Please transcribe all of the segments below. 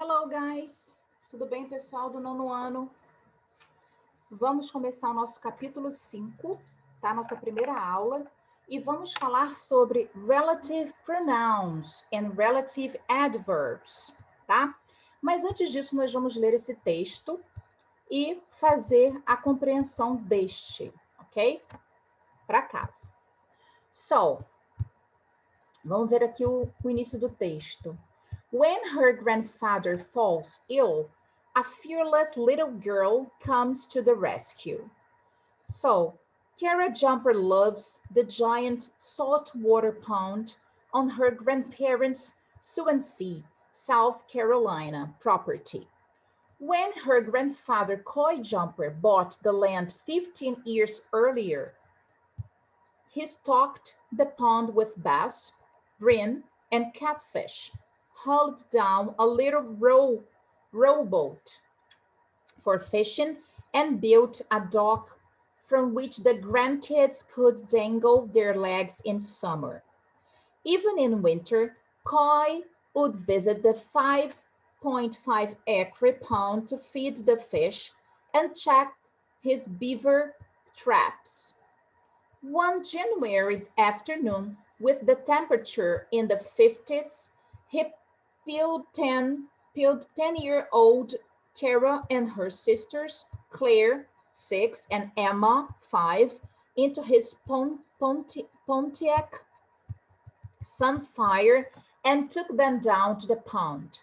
Hello, guys! Tudo bem, pessoal do nono ano? Vamos começar o nosso capítulo 5, tá? Nossa primeira aula. E vamos falar sobre relative pronouns and relative adverbs, tá? Mas antes disso, nós vamos ler esse texto e fazer a compreensão deste, ok? Para casa. So, vamos ver aqui o início do texto. When her grandfather falls ill, a fearless little girl comes to the rescue. So, Kara Jumper loves the giant saltwater pond on her grandparents' Swansea, South Carolina property. When her grandfather Coy Jumper bought the land 15 years earlier, he stocked the pond with bass, brim, and catfish, hauled down a little rowboat for fishing, and built a dock from which the grandkids could dangle their legs in summer. Even in winter, Coy would visit the 5.5-acre pond to feed the fish and check his beaver traps. One January afternoon, with the temperature in the 50s, he peeled 10-year-old Kara and her sisters, Claire, 6, and Emma, 5, into his Pontiac Sunfire and took them down to the pond.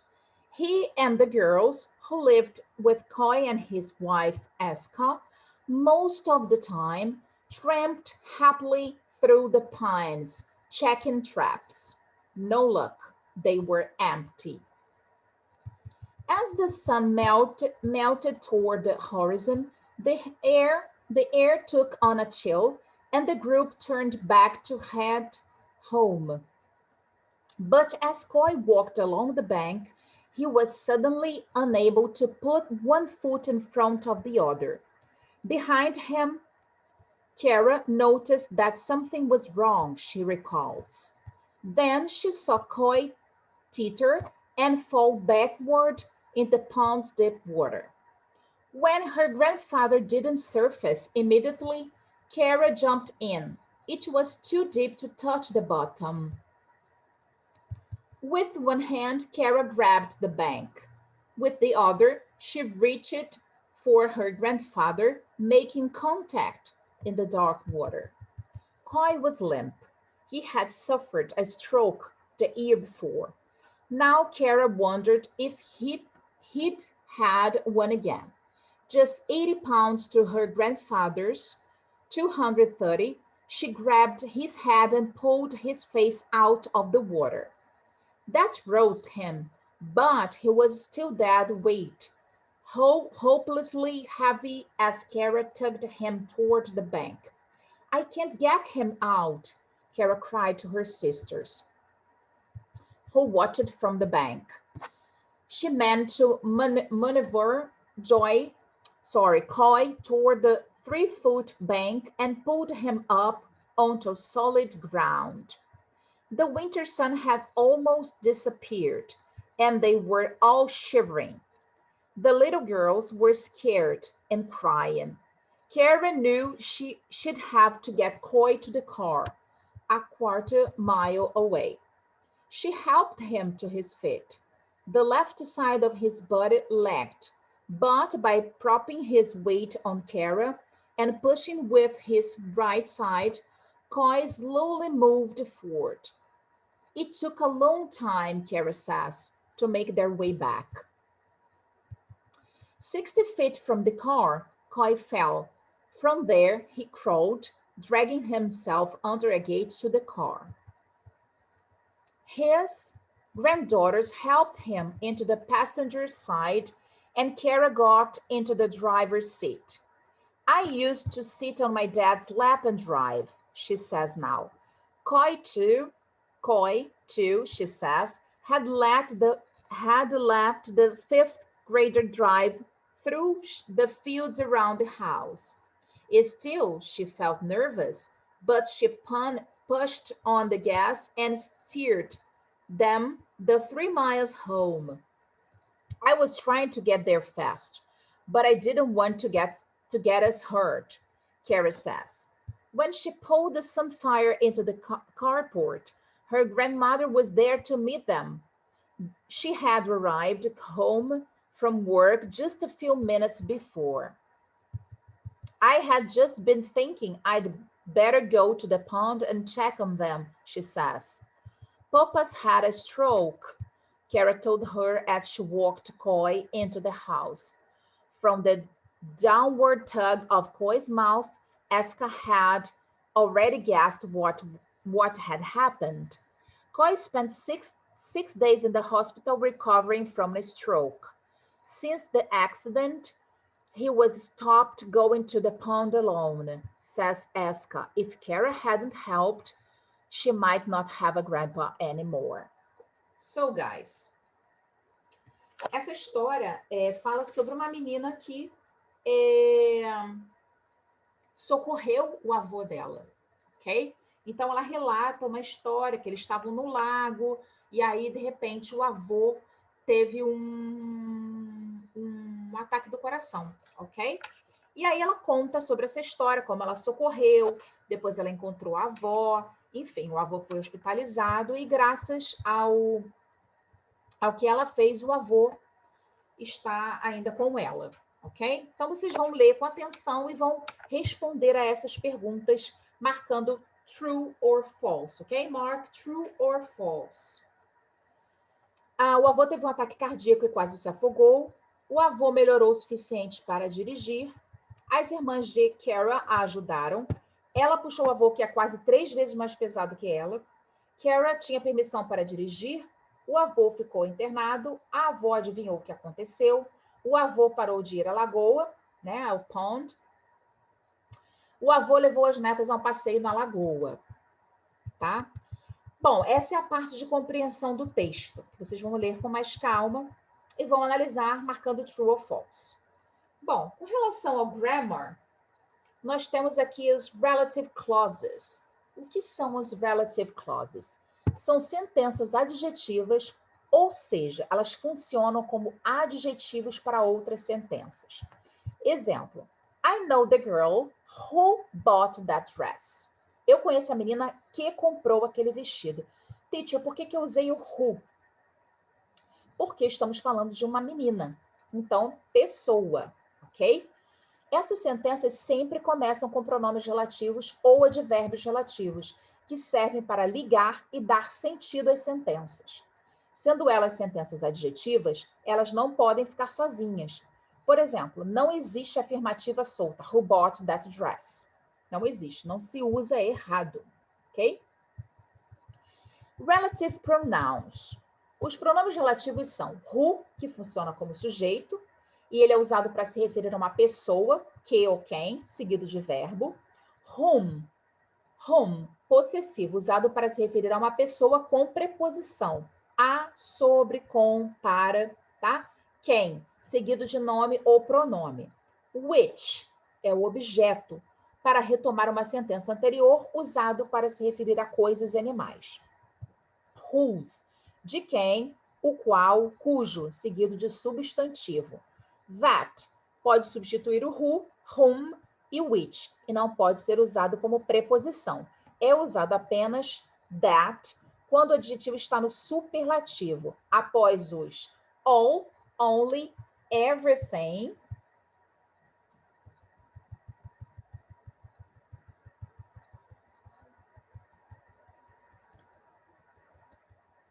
He and the girls, who lived with Coy and his wife, Eska, most of the time, tramped happily through the pines, checking traps. No luck, they were empty. As the sun melted toward the horizon, the air took on a chill, and the group turned back to head home. But as Coy walked along the bank, he was suddenly unable to put one foot in front of the other. Behind him, Kara noticed that something was wrong, she recalls. Then she saw Coy teeter and fall backward in the pond's deep water. When her grandfather didn't surface immediately, Kara jumped in. It was too deep to touch the bottom. With one hand, Kara grabbed the bank. With the other, she reached for her grandfather, making contact in the dark water. Coy was limp. He had suffered a stroke the year before. Now Kara wondered if he'd had one again. Just 80 pounds to her grandfather's 230, she grabbed his head and pulled his face out of the water. That roused him, but he was still dead weight, hopelessly heavy as Kara tugged him toward the bank. I can't get him out, Kara cried to her sisters, who watched from the bank. She meant to maneuver Coy toward the 3-foot bank and pulled him up onto solid ground. The winter sun had almost disappeared, and they were all shivering. The little girls were scared and crying. Karen knew she'd have to get Coy to the car, a quarter mile away. She helped him to his feet. The left side of his body lagged, but by propping his weight on Kara and pushing with his right side, Coy slowly moved forward. It took a long time, Kara says, to make their way back. 60 feet from the car, Coy fell. From there, he crawled, dragging himself under a gate to the car. His granddaughters helped him into the passenger side, and Kara got into the driver's seat. I used to sit on my dad's lap and drive, she says now. Coy, too, she says, had let the fifth grader drive through the fields around the house. Still, she felt nervous, but she pushed on the gas and steered them the 3 miles home. I was trying to get there fast, but I didn't want to get us hurt, Kara says. When she pulled the Sunfire into the carport, her grandmother was there to meet them. She had arrived home from work just a few minutes before. I had just been thinking I'd better go to the pond and check on them, she says. Papa's had a stroke, Kara told her as she walked Coy into the house. From the downward tug of Coy's mouth, Eska had already guessed what had happened. Coy spent six days in the hospital recovering from a stroke. Since the accident, he was stopped going to the pond alone, says Eska. If Kara hadn't helped, she might not have a grandpa anymore. So, guys, essa história fala sobre uma menina que socorreu o avô dela, ok? Então, ela relata uma história que eles estavam no lago e aí, de repente, o avô teve um ataque do coração, ok? E aí ela conta sobre essa história, como ela socorreu, depois ela encontrou a avó, enfim, o avô foi hospitalizado e graças ao que ela fez, o avô está ainda com ela, ok? Então, vocês vão ler com atenção e vão responder a essas perguntas, marcando true or false, ok? Mark true or false. O avô teve um ataque cardíaco e quase se afogou. O avô melhorou o suficiente para dirigir. As irmãs de Kara a ajudaram. Ela puxou o avô, que é quase 3 vezes mais pesado que ela. Kara tinha permissão para dirigir. O avô ficou internado. A avó adivinhou o que aconteceu. O avô parou de ir à lagoa, né, ao pond. O avô levou as netas a um passeio na lagoa, tá? Bom, essa é a parte de compreensão do texto. Vocês vão ler com mais calma e vão analisar marcando true ou false. Bom, com relação ao grammar, nós temos aqui os relative clauses. O que são os relative clauses? São sentenças adjetivas, ou seja, elas funcionam como adjetivos para outras sentenças. Exemplo, I know the girl who bought that dress. Eu conheço a menina que comprou aquele vestido. Teacher, por que eu usei o who? Porque estamos falando de uma menina. Então, pessoa, ok? Essas sentenças sempre começam com pronomes relativos ou advérbios relativos, que servem para ligar e dar sentido às sentenças. Sendo elas sentenças adjetivas, elas não podem ficar sozinhas. Por exemplo, não existe afirmativa solta, who bought that dress. Não existe, não se usa errado, ok? Relative pronouns. Os pronomes relativos são who, que funciona como sujeito, e ele é usado para se referir a uma pessoa, que ou quem, seguido de verbo. Whom, possessivo, usado para se referir a uma pessoa com preposição. A, sobre, com, para, tá? Quem, seguido de nome ou pronome. Which é o objeto, para retomar uma sentença anterior, usado para se referir a coisas e animais. Whose, de quem, o qual, cujo, seguido de substantivo. That pode substituir o who, whom e which, e não pode ser usado como preposição. É usado apenas that quando o adjetivo está no superlativo, após os all, only, everything,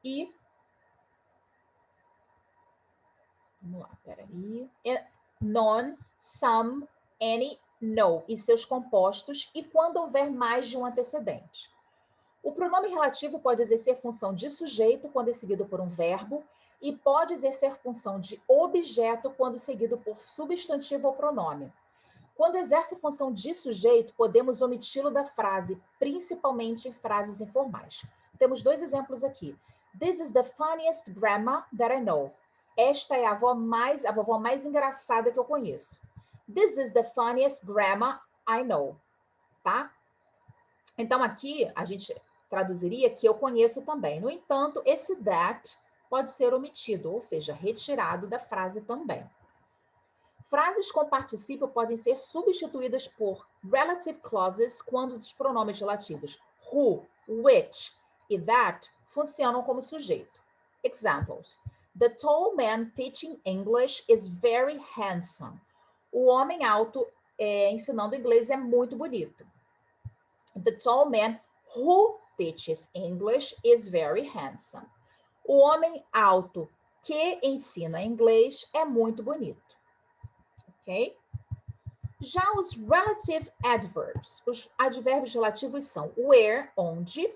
e vamos lá, peraí. None, some, any, no e seus compostos, e quando houver mais de um antecedente. O pronome relativo pode exercer função de sujeito quando é seguido por um verbo e pode exercer função de objeto quando seguido por substantivo ou pronome. Quando exerce função de sujeito, podemos omiti-lo da frase, principalmente em frases informais. Temos 2 exemplos aqui. This is the funniest grandma that I know. Esta é a vovó mais engraçada que eu conheço. This is the funniest grandma I know. Tá? Então, aqui, a gente traduziria que eu conheço também. No entanto, esse that pode ser omitido, ou seja, retirado da frase também. Frases com particípio podem ser substituídas por relative clauses quando os pronomes relativos who, which e that funcionam como sujeito. Examples. The tall man teaching English is very handsome. O homem alto ensinando inglês é muito bonito. The tall man who teaches English is very handsome. O homem alto que ensina inglês é muito bonito. Ok? Já os relative adverbs, os advérbios relativos são where, onde,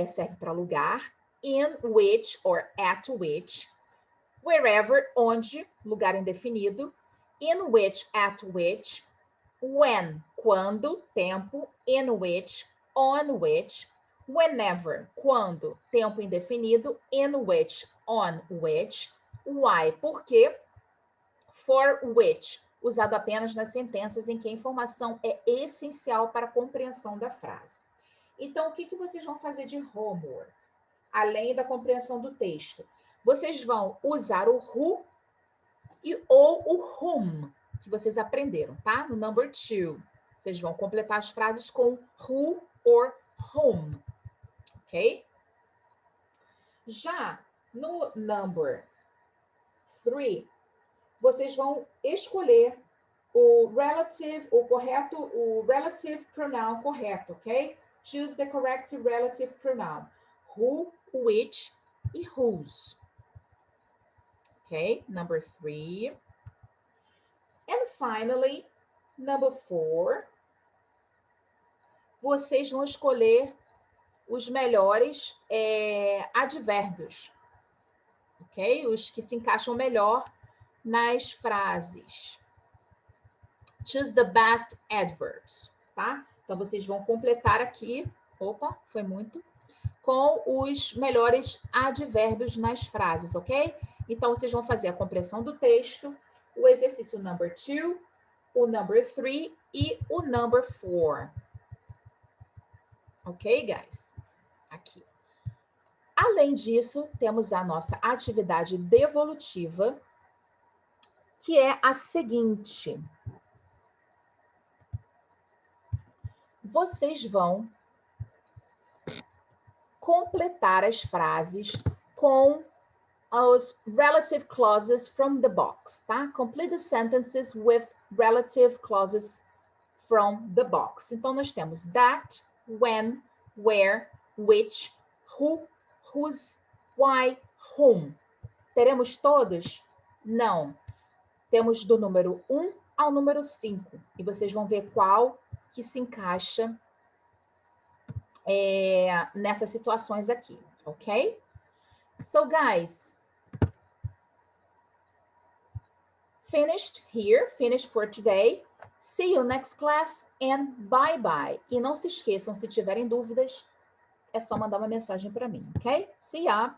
serve para lugar, in which or at which, wherever, onde, lugar indefinido, in which, at which, when, quando, tempo, in which, on which, whenever, quando, tempo indefinido, in which, on which, why, por quê, for which, usado apenas nas sentenças em que a informação é essencial para a compreensão da frase. Então, o que vocês vão fazer de homework? Além da compreensão do texto. Vocês vão usar o who ou o whom, que vocês aprenderam, tá? No number 2. Vocês vão completar as frases com who or whom, ok? Já no number 3, vocês vão escolher o relative pronoun correto, ok? Choose the correct relative pronoun. Who, which e whose. Okay, number 3. And finally, number 4. Vocês vão escolher os melhores advérbios, ok? Os que se encaixam melhor nas frases. Choose the best adverbs, tá? Então, vocês vão completar aqui, opa, foi muito, com os melhores advérbios nas frases, ok? Então, vocês vão fazer a compreensão do texto, o exercício number 2, o number 3 e o number 4. Ok, guys? Aqui. Além disso, temos a nossa atividade devolutiva, que é a seguinte. Vocês vão completar as frases com os relative clauses from the box, tá? Complete the sentences with relative clauses from the box. Então, nós temos that, when, where, which, who, whose, why, whom. Teremos todos? Não. Temos do número 1 ao número 5. E vocês vão ver qual que se encaixa nessas situações aqui, ok? So, guys, finished here, finished for today. See you next class and bye-bye. E não se esqueçam, se tiverem dúvidas, é só mandar uma mensagem para mim, ok? See ya!